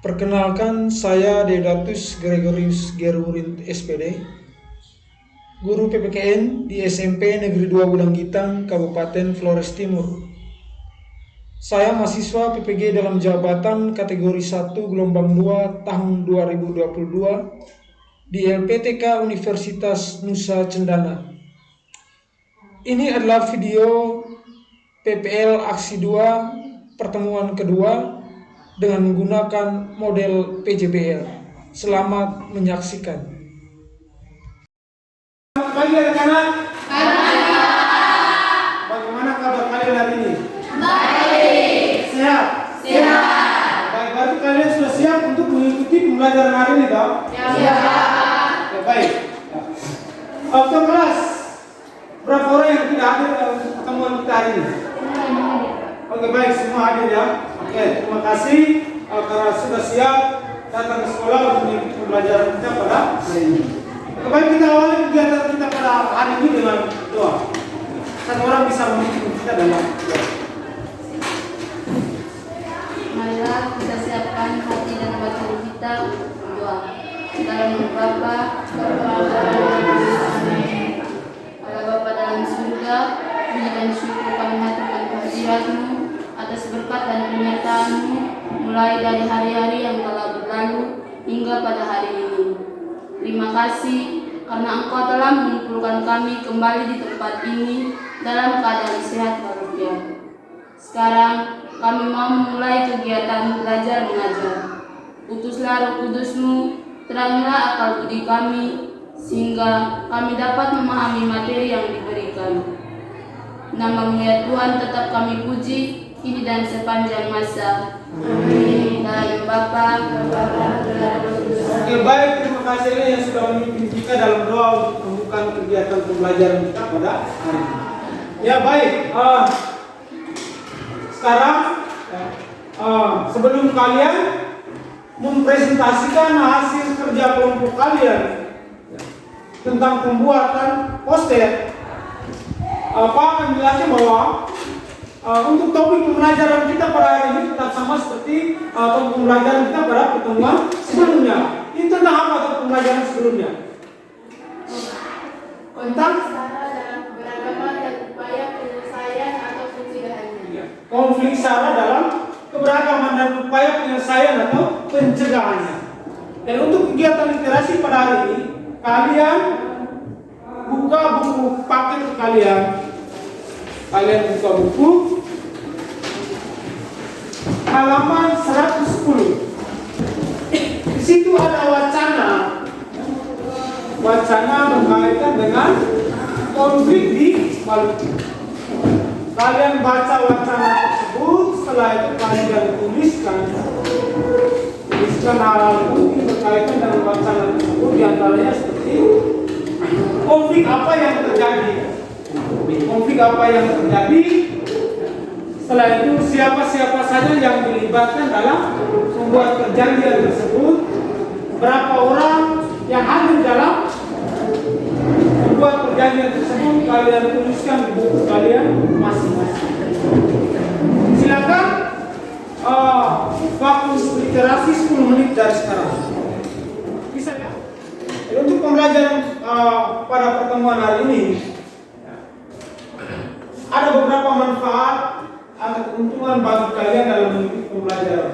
Perkenalkan, saya Deodatus Gregorius Gerurin SPD, guru PPKN di SMP Negeri 2 Bulanggitang, Kabupaten Flores Timur. Saya mahasiswa PPG dalam jabatan kategori 1 gelombang 2 tahun 2022 di LPTK Universitas Nusa Cendana. Ini adalah video PPL Aksi 2 pertemuan kedua dengan menggunakan model PJBL. Selamat menyaksikan. Pagi anak-anak. Bagaimana kabar kalian hari ini? Baik. Sehat? Sehat. Baik, berarti kalian sudah siap untuk mengikuti pembelajaran hari ini, toh? Ya. Ya, baik. Waktu kelas, berapa orang yang tidak hadir dalam pertemuan kita hari ini? Oke, baik, semua hadir ya. Oke, terima kasih karena sudah siap datang ke sekolah untuk mengikuti pembelajaran kita pada hari ini. Oke, baik, kita awali kegiatan kita pada hari ini dengan doa. Satu orang bisa memimpin kita dalam doa. Marilah kita siapkan hati dan batin kita untuk berdoa. Dalam Bapa, Allah Bapa dalam surga, puji dan syukur kami haturkan kehadirat-Mu atas berkat dan penyertaan-Mu mulai dari hari-hari yang telah berlalu hingga pada hari ini. Terima kasih karena Engkau telah mengumpulkan kami kembali di tempat ini dalam keadaan sehat walafiat. Sekarang kami mau memulai kegiatan belajar mengajar. Utuslah Roh Kudus-Mu, terangilah akal budi kami, sehingga kami dapat memahami materi yang diberikan. Nama-Mu ya Tuhan tetap kami puji, kini dan sepanjang masa. Amin. Dalam Bapa, Oke, baik, terima kasih yang sudah memimpin kita dalam doa untuk membuka kegiatan pembelajaran kita pada hari ini. Ya, baik. Sekarang sebelum kalian mempresentasikan hasil kerja kelompok kalian tentang pembuatan poster, Pak akan menjelaskan bahwa untuk topik pembelajaran kita pada hari ini tetap sama seperti topik pembelajaran kita pada pertemuan sebelumnya. Ini tentang apa topik pembelajaran sebelumnya? Tentang keberagaman dan upaya penyelesaian atau pencegahannya. konflik SARA dalam keberagaman dan upaya penyelesaian atau pencegahannya. Dan untuk kegiatan literasi pada hari ini, kalian buka buku paket kalian. Kalian buka buku halaman 110. Di situ ada wacana berkaitan dengan konflik di Maluku. Kalian baca wacana tersebut, setelah itu kalian tuliskan hal yang berkaitan dengan wacana tersebut, diantaranya seperti konflik apa yang terjadi. Setelah itu siapa saja yang dilibatkan dalam membuat perjanjian tersebut, berapa orang yang hadir dalam membuat perjanjian tersebut, kalian tuliskan di buku kalian masing-masing. Silakan waktu literasi 10 menit dari sekarang. Bisa ya? Untuk pembelajaran pada pertemuan hari ini, ada beberapa manfaat atau keuntungan bagi kalian dalam mengikuti pembelajaran.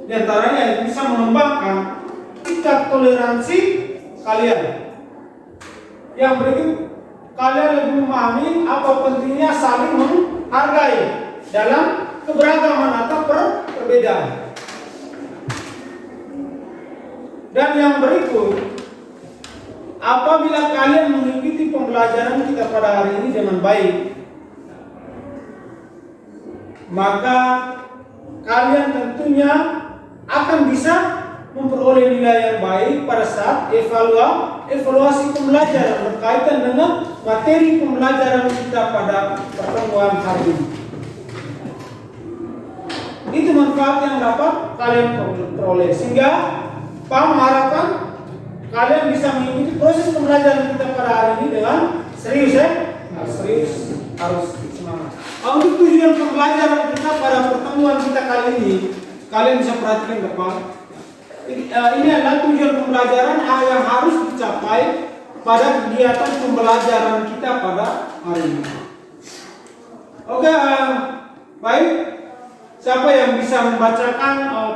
Di antaranya bisa mengembangkan tingkat toleransi kalian. Yang berikut, kalian lebih memahami apa pentingnya saling menghargai dalam keberagaman atau perbedaan. Dan yang berikut, apabila kalian mengikuti pembelajaran kita pada hari ini dengan baik, maka kalian tentunya akan bisa memperoleh nilai yang baik pada saat evaluasi pembelajaran berkaitan dengan materi pembelajaran kita pada pertemuan hari ini. Itu manfaat yang dapat kalian peroleh, sehingga Pak mengharapkan kalian bisa mengikuti proses pembelajaran kita pada hari ini dengan serius ya. Serius, harus semangat. Untuk tujuan pembelajaran kita pada pertemuan kita kali ini, kalian bisa perhatikan Bapak. ini adalah tujuan pembelajaran yang harus dicapai pada kegiatan pembelajaran kita pada hari ini. Oke, baik. Siapa yang bisa membacakan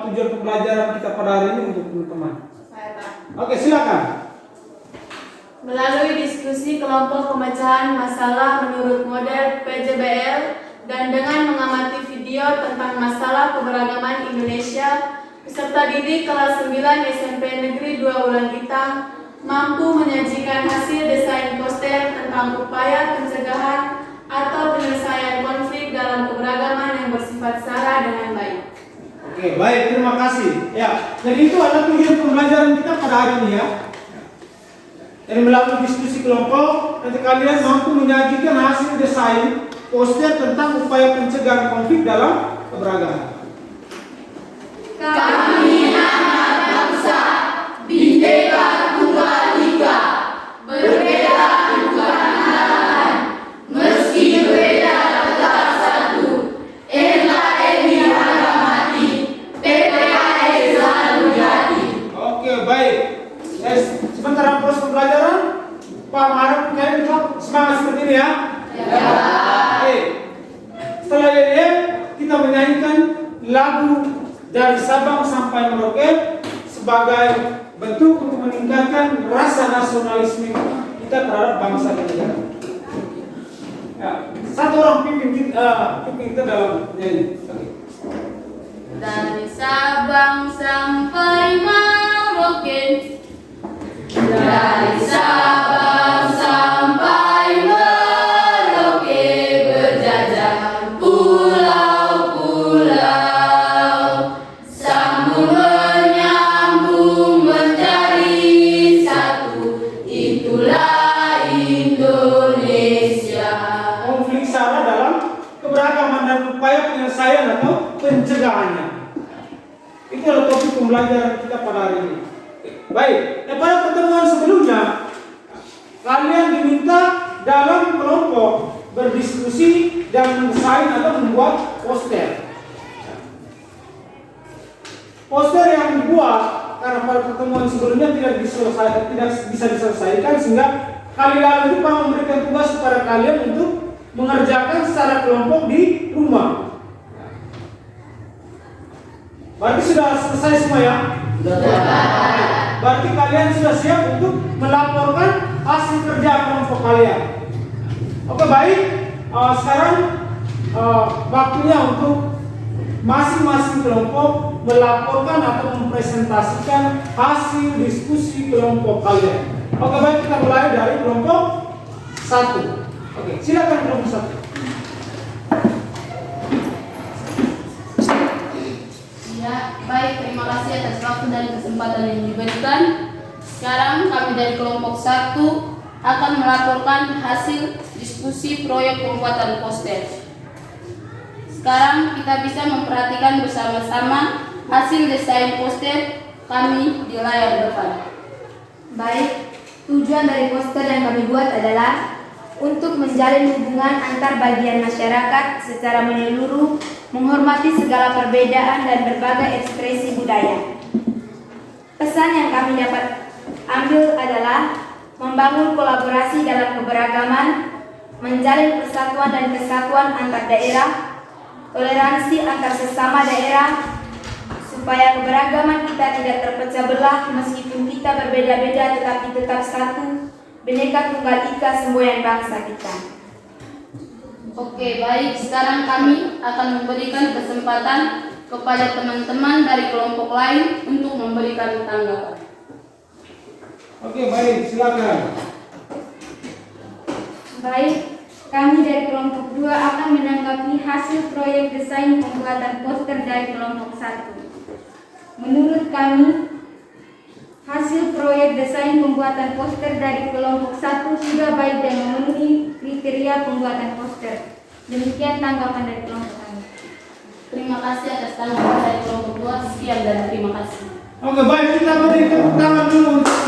tujuan pembelajaran kita pada hari ini untuk teman-teman? Saya, Pak. Oke, silakan. Melalui diskusi kelompok pemecahan masalah menurut model PJBL dan dengan mengamati video tentang masalah keberagaman Indonesia, peserta didik kelas 9 SMP Negeri 2 Ulangitang mampu menyajikan hasil desain poster tentang upaya pencegahan atau penyelesaian konflik dalam keberagaman yang bersifat sara dengan baik. Oke, baik, terima kasih. Ya, jadi itu adalah tujuan pembelajaran kita pada hari ini ya. Jadi melalui diskusi kelompok, nanti kalian mampu menyajikan hasil desain poster tentang upaya pencegahan konflik dalam keberagaman. Kami anak bangsa, Bhinneka Tunggal Ika, berbeda bukan halangan, meski berbeda tetap satu. NKRI harga mati, PPKI selalu jadi. Oke, baik. Sebentar proses pembelajaran, Pak Maruf, kalian semangat seperti ini ya. Ya. Oke. Setelah ini kita menyanyikan lagu dari Sabang sampai Merauke sebagai bentuk untuk meningkatkan rasa nasionalisme kita terhadap bangsa dan negara. Ya, satu orang pimpin kita dalam nyanyi. Oke. Dari Sabang sampai Merauke, dari Sabang sampai Merauke, berjajah pulau-pulau, sambung menyambung menjadi satu, itulah Indonesia. Konflik sara dalam keberagaman dan upaya penyelesaian atau pencegahannya. Itu adalah topik pembelajaran kita pada hari ini. Baik, pada pertemuan sebelumnya kalian diminta dalam kelompok berdiskusi dan mendesain atau membuat poster. Poster yang dibuat karena pada pertemuan sebelumnya tidak bisa diselesaikan, sehingga kali lalu itu Pak memberikan tugas kepada kalian untuk mengerjakan secara kelompok di rumah. Berarti sudah selesai semua ya? Berarti kalian sudah siap untuk melaporkan hasil kerja kelompok kalian. Oke, baik. Sekarang waktunya untuk masing-masing kelompok melaporkan atau mempresentasikan hasil diskusi kelompok kalian. Oke, baik, kita mulai dari kelompok 1. Oke, silakan kelompok 1. Ya, baik, terima kasih atas waktu dan kesempatan yang diberikan. Sekarang kami dari kelompok 1 akan melaporkan hasil diskusi proyek pembuatan poster. Sekarang kita bisa memperhatikan bersama-sama hasil desain poster kami di layar depan. Baik, tujuan dari poster yang kami buat adalah untuk menjalin hubungan antar bagian masyarakat secara menyeluruh, menghormati segala perbedaan dan berbagai ekspresi budaya. Pesan yang kami dapat ambil adalah membangun kolaborasi dalam keberagaman, menjalin persatuan dan kesatuan antar daerah, toleransi antar sesama daerah, supaya keberagaman kita tidak terpecah belah meskipun kita berbeda-beda tetapi tetap satu, Bhinneka Tunggal Ika semboyan bangsa kita. Oke, baik. Sekarang kami akan memberikan kesempatan kepada teman-teman dari kelompok lain untuk memberikan tanggapan. Oke, baik, silakan. Baik, kami dari kelompok 2 akan menanggapi hasil proyek desain pembuatan poster dari kelompok 1. Menurut kami, hasil proyek desain pembuatan poster dari kelompok 1 sudah baik dan memenuhi kriteria pembuatan poster. Demikian tanggapan dari kelompok kami. Terima kasih atas tanggapan dari kelompok 2. Sekian dan terima kasih. Oke, baik, kita beri tepuk tangan dulu untuk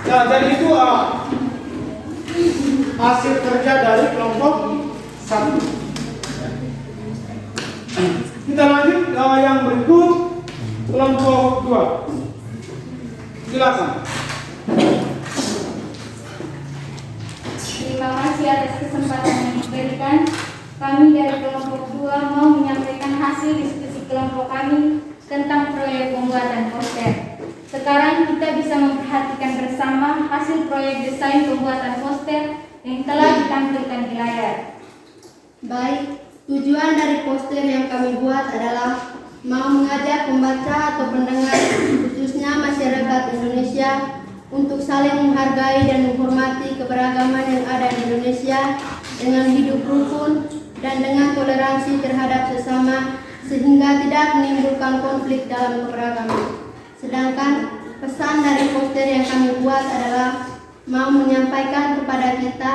ya, jadi itu hasil kerja dari kelompok 1. Kita lanjut yang berikut kelompok 2. Silakan. Terima kasih atas kesempatan yang diberikan. Kami dari kelompok 2 mau menyampaikan hasil diskusi kelompok kami tentang proyek pembuatan poster. Sekarang kita bisa memperhatikan bersama hasil proyek desain pembuatan poster yang telah ditampilkan di layar. Baik, tujuan dari poster yang kami buat adalah mau mengajak pembaca atau pendengar, khususnya masyarakat Indonesia, untuk saling menghargai dan menghormati keberagaman yang ada di Indonesia dengan hidup rukun dan dengan toleransi terhadap sesama sehingga tidak menimbulkan konflik dalam keberagaman. Sedangkan pesan dari poster yang kami buat adalah mau menyampaikan kepada kita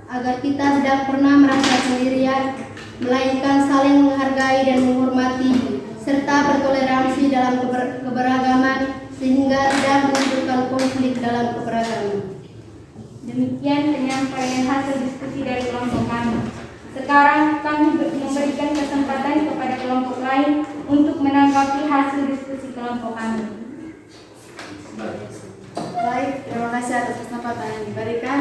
agar kita tidak pernah merasa sendirian, melainkan saling menghargai dan menghormati serta bertoleransi dalam keberagaman sehingga tidak menimbulkan konflik dalam keberagaman. Demikian penyampaian hasil diskusi dari kelompok kami. Sekarang kami memberikan kesempatan kepada kelompok lain untuk menanggapi hasil diskusi kelompok kami. Baik, terima kasih atas kesempatan yang diberikan.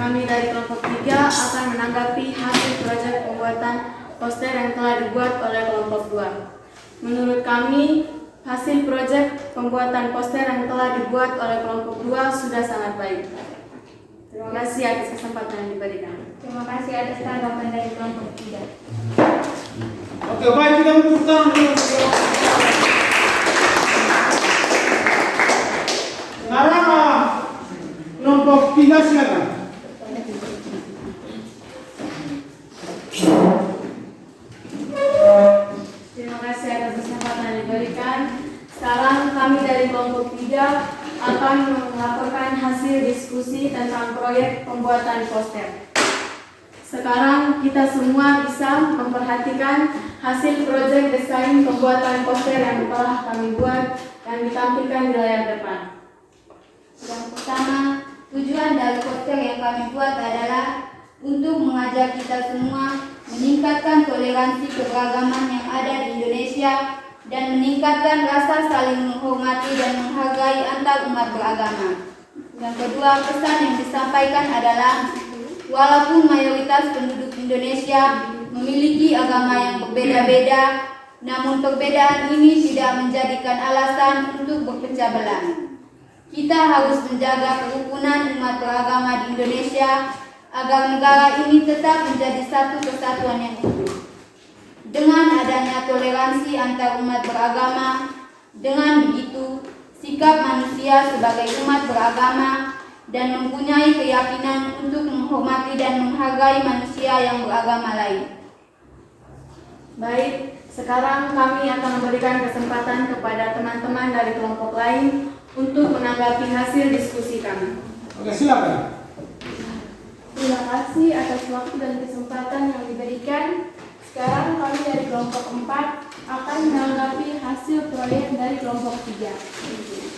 Kami dari kelompok 3 akan menanggapi hasil proyek pembuatan poster yang telah dibuat oleh kelompok 2. Menurut kami, hasil proyek pembuatan poster yang telah dibuat oleh kelompok 2 sudah sangat baik. Terima kasih atas kesempatan yang diberikan. Terima kasih atas tanggapan dari kelompok 3. Oke, baik, kita tepuk tangan dulu. Sekarang kelompok 3 silakan. Terima kasih atas kesempatan yang diberikan. Sekarang kami dari kelompok 3 akan melaporkan hasil diskusi tentang proyek pembuatan poster. Sekarang kita semua bisa memperhatikan hasil proyek desain pembuatan poster yang telah kami buat yang ditampilkan di layar depan. Yang pertama, tujuan dari poster yang kami buat adalah untuk mengajak kita semua meningkatkan toleransi keberagaman yang ada di Indonesia dan meningkatkan rasa saling menghormati dan menghargai antar umat beragama. Yang kedua, pesan yang disampaikan adalah walaupun mayoritas penduduk Indonesia memiliki agama yang berbeda-beda, namun perbedaan ini tidak menjadikan alasan untuk berpecah belah. Kita harus menjaga kerukunan umat beragama di Indonesia agar negara ini tetap menjadi satu kesatuan yang utuh. Dengan adanya toleransi antar umat beragama, dengan begitu sikap manusia sebagai umat beragama dan mempunyai keyakinan untuk menghormati dan menghargai manusia yang beragama lain. Baik, sekarang kami akan memberikan kesempatan kepada teman-teman dari kelompok lain untuk menanggapi hasil diskusi kami. Oke, silakan. Terima kasih atas waktu dan kesempatan yang diberikan. Sekarang kami dari kelompok 4 akan menanggapi hasil proyek dari kelompok 3.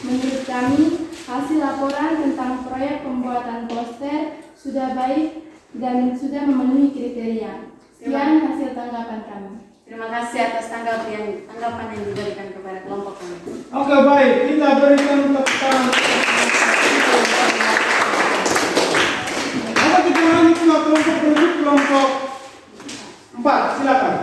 Menurut kami, hasil laporan tentang proyek pembuatan poster sudah baik dan sudah memenuhi kriteria. Sekian hasil tanggapan kami. Terima kasih atas tanggapan yang diberikan kepada kelompok kami. Oke, baik, kita berikan tepuk tangan. Oke, kita lanjut ke kelompok berikut, kelompok 4, silakan.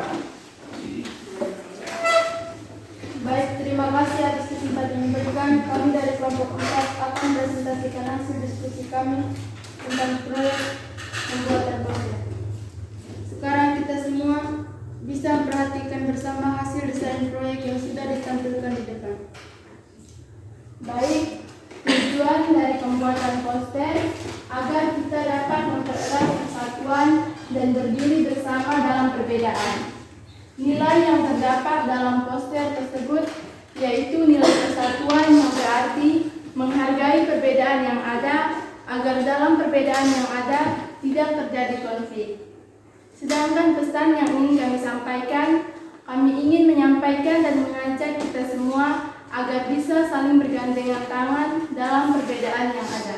Baik, terima kasih atas kesempatan yang diberikan. Kami dari kelompok 4 akan presentasikan hasil diskusi kami tentang proyek pembuatan poster. Sekarang kita semua bisa perhatikan bersama hasil desain proyek yang sudah ditampilkan di depan. Baik, tujuan dari pembuatan poster agar kita dapat mempererat persatuan dan berdiri bersama dalam perbedaan. Nilai yang terdapat dalam poster tersebut yaitu nilai persatuan yang berarti menghargai perbedaan yang ada agar dalam perbedaan yang ada tidak terjadi konflik. Sedangkan pesan yang ingin kami sampaikan, kami ingin menyampaikan dan mengajak kita semua agar bisa saling bergandengan tangan dalam perbedaan yang ada.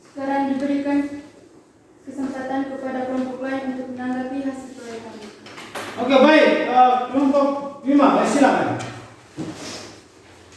Sekarang diberikan kesempatan kepada kelompok lain untuk menanggapi hasil proyek kami. Oke, baik, kelompok 5, silakan.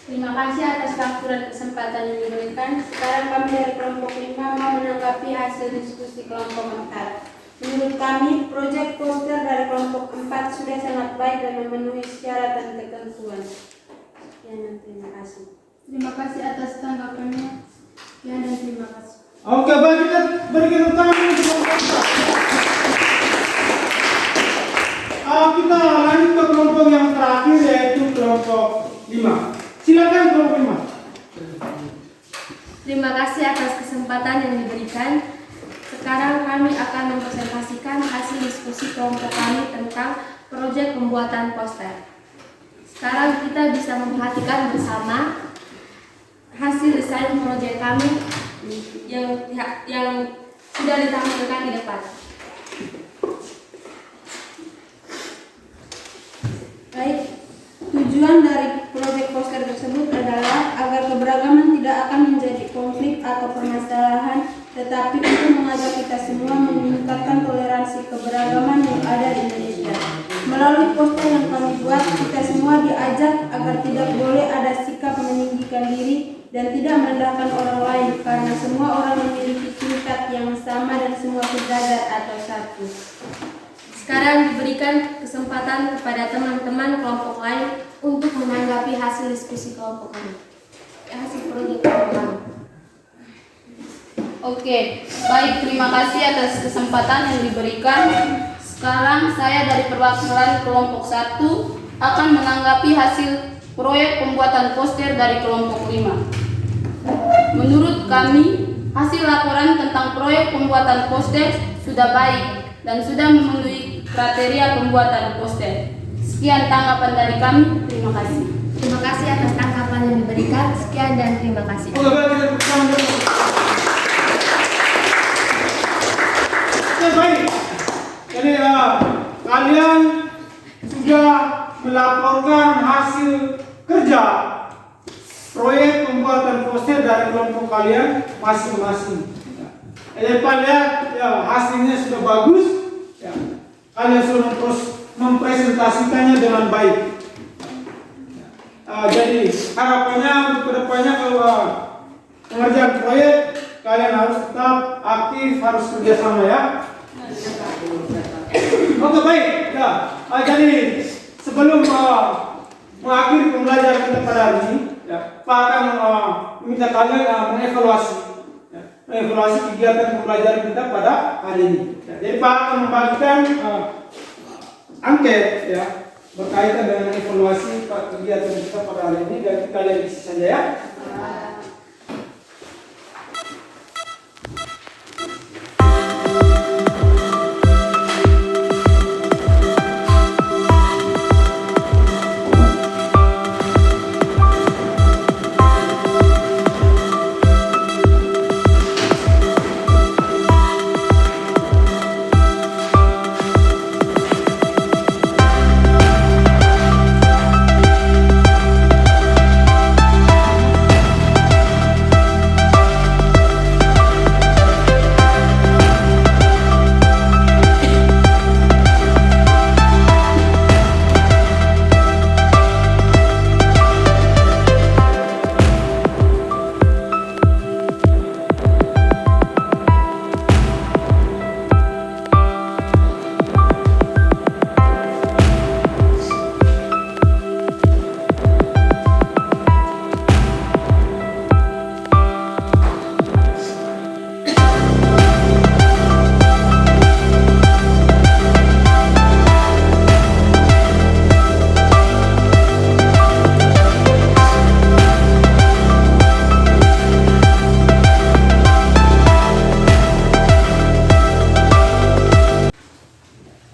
Terima kasih atas waktu dan kesempatan yang diberikan. Sekarang kami dari kelompok 5 mau menanggapi hasil diskusi kelompok 4. Menurut kami, proyek poster dari kelompok 4 sudah sangat baik dan memenuhi syarat dan ketentuan. Sekian dan terima kasih. Terima kasih atas tanggapannya. Sekian dan terima kasih. Oke, baik, kita berikan tepuk tangan untuk kelompok 4. Kita lanjut ke kelompok yang terakhir, yaitu kelompok 5. Silakan kelompok 5. Terima kasih atas kesempatan yang diberikan. Sekarang kami akan mempresentasikan hasil diskusi kelompok kami tentang proyek pembuatan poster. Sekarang kita bisa memperhatikan bersama hasil desain proyek kami yang sudah ditampilkan di depan. Baik, tujuan dari proyek poster tersebut adalah agar keberagaman tidak akan menjadi konflik atau permasalahan, tetapi untuk mengajak kita semua meningkatkan toleransi keberagaman yang ada di Indonesia. Melalui poster yang kami buat, kita semua diajak agar tidak boleh ada sikap meninggikan diri dan tidak merendahkan orang lain, karena semua orang memiliki tingkat yang sama dan semua sejajar atau satu. Sekarang diberikan kesempatan kepada teman-teman kelompok lain untuk menanggapi hasil diskusi kelompok kami. Hasil proyek kelompok kami. Oke, baik, terima kasih atas kesempatan yang diberikan. Sekarang saya dari perwakilan kelompok 1 akan menanggapi hasil proyek pembuatan poster dari kelompok 5. Menurut kami, hasil laporan tentang proyek pembuatan poster sudah baik dan sudah memenuhi kriteria pembuatan poster. Sekian tanggapan dari kami, terima kasih. Terima kasih atas tanggapan yang diberikan. Sekian dan terima kasih. Oke, baik, kita tepuk tangan dulu. Oke, baik. Jadi kalian sudah melaporkan hasil kerja proyek pembuatan poster dari kelompok kalian masing-masing. Jadi lihat ya, hasilnya sudah bagus. Ya. Kalian sudah terus mempresentasikannya dengan baik. Jadi harapannya untuk kedepannya kalau pengerjaan proyek kalian harus tetap aktif, harus kerjasama ya. Oke, baik. Ya. Jadi sebelum mengakhiri pembelajaran kita pada hari ini, ya, Pak akan meminta kalian mengevaluasi kegiatan pembelajaran kita pada hari ini. Ya, jadi Pak akan membagikan angket ya berkaitan dengan evaluasi kegiatan kita pada hari ini, dan kalian isi saja ya.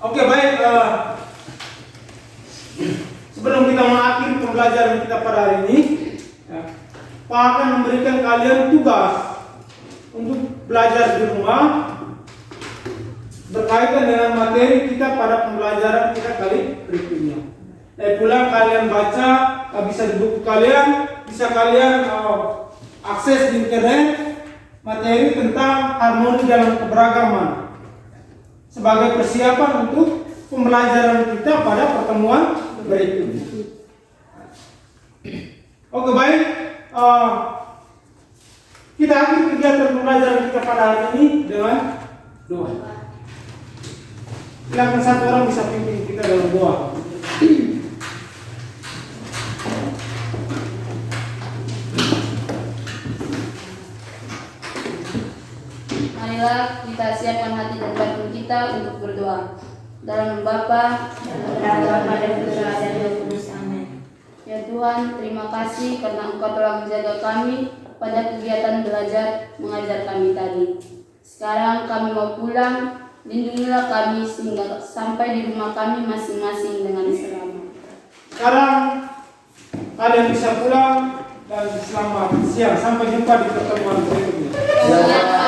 Oke, baik. Sebelum kita mengakhiri pembelajaran kita pada hari ini, ya, Pak akan memberikan kalian tugas untuk belajar di rumah berkaitan dengan materi kita pada pembelajaran kita kali berikutnya. Pulang kalian baca, bisa di buku kalian, bisa kalian akses di internet materi tentang harmoni dalam keberagaman sebagai persiapan untuk pembelajaran kita pada pertemuan berikut. Oke baik, kita akhiri kegiatan pembelajaran kita pada hari ini dengan doa. Silakan satu orang bisa pimpin kita dalam doa. Marilah kita siapkan hati dan batin kita untuk berdoa. Dalam nama Bapa Dan Bapa dan Putra dan Roh Kudus. Amin. Ya Tuhan, terima kasih karena Engkau telah menjaga kami pada kegiatan belajar mengajar kami tadi. Sekarang kami mau pulang, lindungilah kami sehingga sampai di rumah kami masing-masing dengan selamat. Sekarang kalian bisa pulang dan selamat siang. Sampai jumpa di pertemuan berikutnya. Ya.